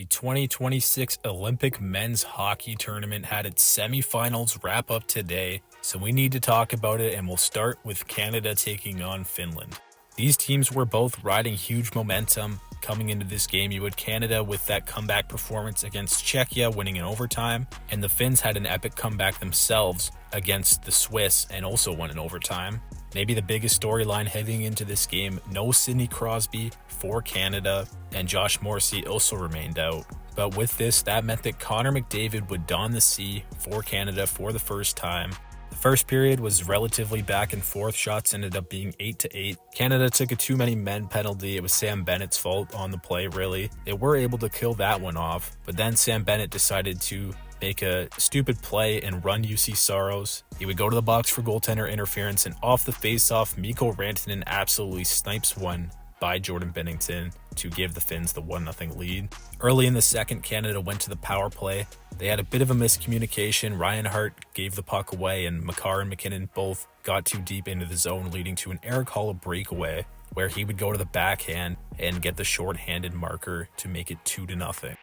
The 2026 Olympic men's hockey tournament had its semifinals wrap up today, so we need to talk about it, and we'll start with Canada taking on Finland. These teams were both riding huge momentum. Coming into this game, you had Canada with that comeback performance against Czechia, winning in overtime, and the Finns had an epic comeback themselves against the Swiss and also won in overtime. Maybe the biggest storyline heading into this game, no Sidney Crosby for Canada, and Josh Morrissey also remained out. But with this, that meant that Connor McDavid would don the C for Canada for the first time. The first period was relatively back and forth. Shots ended up being 8-8. Canada took a too many men penalty. It was Sam Bennett's fault on the play, really. They were able to kill that one off, but then Sam Bennett decided to make a stupid play and run UC Saros. He would go to the box for goaltender interference, and off the faceoff, Mikko Rantanen absolutely snipes one by Jordan Binnington to give the Finns the 1-0 lead. Early in the second, Canada went to the power play. They had a bit of a miscommunication. Ryan Hart gave the puck away, and Makar and McKinnon both got too deep into the zone, leading to an Eric Hall breakaway where he would go to the backhand and get the short-handed marker to make it 2-0.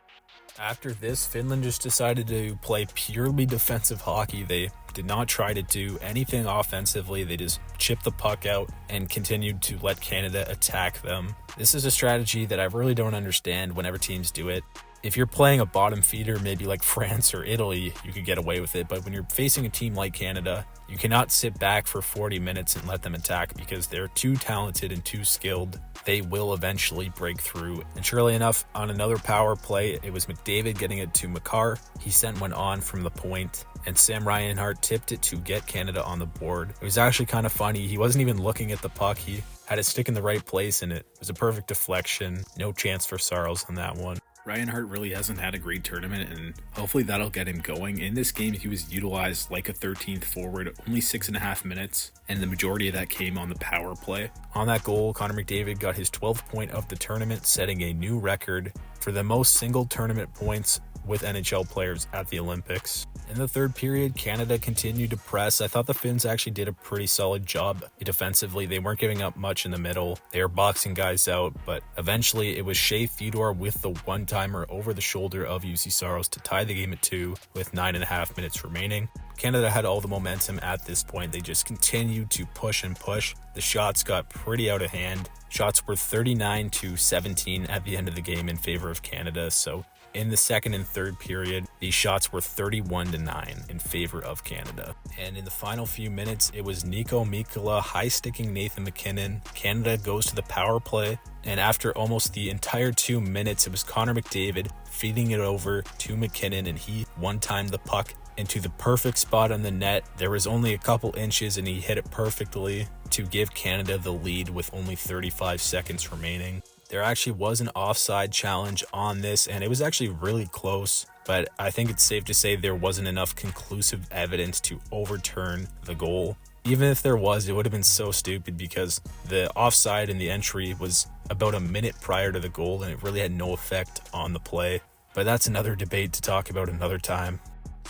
After this, Finland just decided to play purely defensive hockey. They did not try to do anything offensively. They just chipped the puck out and continued to let Canada attack them. This is a strategy that I really don't understand whenever teams do it. If you're playing a bottom feeder, maybe like France or Italy, you could get away with it. But when you're facing a team like Canada, you cannot sit back for 40 minutes and let them attack because they're too talented and too skilled. They will eventually break through. And surely enough, on another power play, it was McDavid getting it to Makar. He sent one on from the point, and Sam Reinhart tipped it to get Canada on the board. It was actually kind of funny. He wasn't even looking at the puck. He had it stick in the right place, and it was a perfect deflection. No chance for Saros on that one. Reinhart really hasn't had a great tournament, and hopefully that'll get him going. In this game, he was utilized like a 13th forward, only 6.5 minutes, and the majority of that came on the power play. On that goal, Connor McDavid got his 12th point of the tournament, setting a new record for the most single tournament points with NHL players at the Olympics. In the third period, Canada continued to press. I thought the Finns actually did a pretty solid job defensively. They weren't giving up much in the middle. They were boxing guys out, but eventually it was Shea Theodore with the one-timer over the shoulder of UC Saros to tie the game at 2 with 9.5 minutes remaining. Canada had all the momentum at this point. They just continued to push and push. The shots got pretty out of hand. Shots were 39-17 at the end of the game in favor of Canada, so in the second and third period, these shots were 31-9 in favor of Canada. And in the final few minutes, it was Nico Mikkola high-sticking Nathan McKinnon. Canada goes to the power play, and after almost the entire 2 minutes, it was Connor McDavid feeding it over to McKinnon, and he one-timed the puck into the perfect spot on the net. There was only a couple inches, and he hit it perfectly to give Canada the lead with only 35 seconds remaining. There actually was an offside challenge on this, and it was actually really close, but I think it's safe to say there wasn't enough conclusive evidence to overturn the goal. Even if there was, it would have been so stupid because the offside and the entry was about a minute prior to the goal, and it really had no effect on the play. But that's another debate to talk about another time.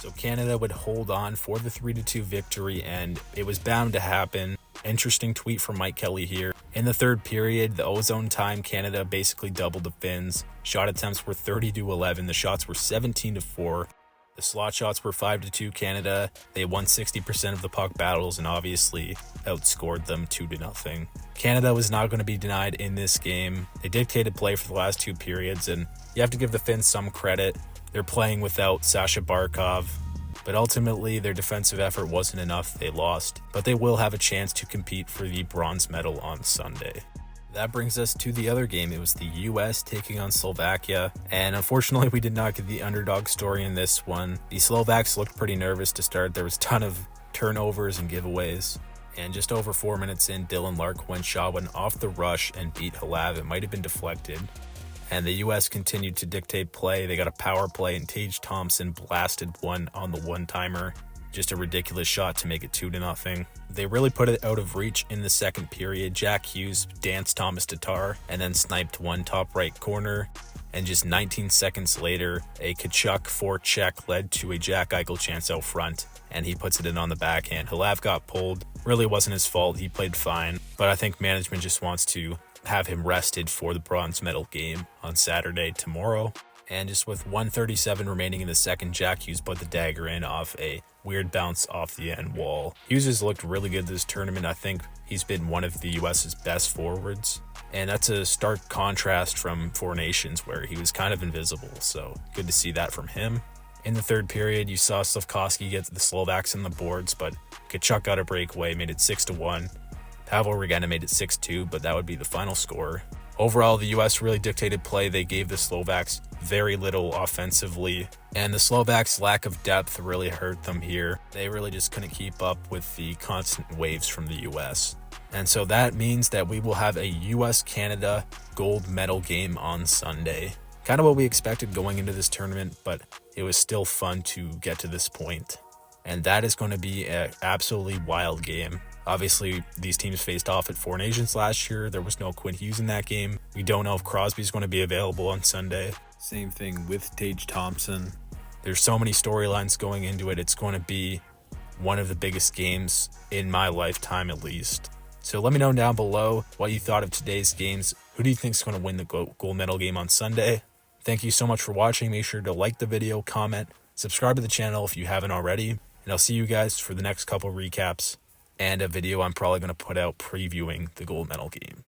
So Canada would hold on for the 3-2 victory, and it was bound to happen. Interesting tweet from Mike Kelly here. In the third period, the ozone time, Canada basically doubled the Finns. Shot attempts were 30-11. The shots were 17-4. The slot shots were 5-2 Canada. They won 60% of the puck battles and obviously outscored them 2-0. Canada was not going to be denied in this game. They dictated play for the last 2 periods, and you have to give the Finns some credit. They're playing without Sasha Barkov, but ultimately their defensive effort wasn't enough. They lost, but they will have a chance to compete for the bronze medal on Sunday. That brings us to the other game. It was the US taking on Slovakia, and unfortunately we did not get the underdog story in this one. The Slovaks looked pretty nervous to start. There was a ton of turnovers and giveaways, and just over 4 minutes in, Dylan Lark went off the rush and beat Halav. It might have been deflected. And the U.S. continued to dictate play. They got a power play, and Tage Thompson blasted one on the one-timer. Just a ridiculous shot to make it 2-0. They really put it out of reach in the second period. Jack Hughes danced Thomas Tatar and then sniped one top right corner. And just 19 seconds later, a Kachuk forecheck led to a Jack Eichel chance out front, and he puts it in on the backhand. Halav got pulled. Really wasn't his fault. He played fine. But I think management just wants to have him rested for the bronze medal game on Saturday tomorrow. And just with 137 remaining in the second, Jack Hughes put the dagger in off a weird bounce off the end wall. Hughes has looked really good this tournament. I think he's been one of the US's best forwards. And that's a stark contrast from Four Nations, where he was kind of invisible. So good to see that from him. In the third period, you saw Slavkovsky get the Slovaks in the boards, but Kachuk got a breakaway, made it 6-1. Pavel Regina made it 6-2, but that would be the final score. Overall, the US really dictated play. They gave the Slovaks very little offensively, and the Slovaks' lack of depth really hurt them here. They really just couldn't keep up with the constant waves from the US. And so that means that we will have a US-Canada gold medal game on Sunday. Kind of what we expected going into this tournament, but it was still fun to get to this point. And that is going to be an absolutely wild game. Obviously, these teams faced off at Four Nations last year. There was no Quinn Hughes in that game. We don't know if Crosby's going to be available on Sunday. Same thing with Tage Thompson. There's so many storylines going into it. It's going to be one of the biggest games in my lifetime, at least. So let me know down below what you thought of today's games. Who do you think is going to win the gold medal game on Sunday? Thank you so much for watching. Make sure to like the video, comment, subscribe to the channel if you haven't already. And I'll see you guys for the next couple recaps and a video I'm probably going to put out previewing the gold medal game.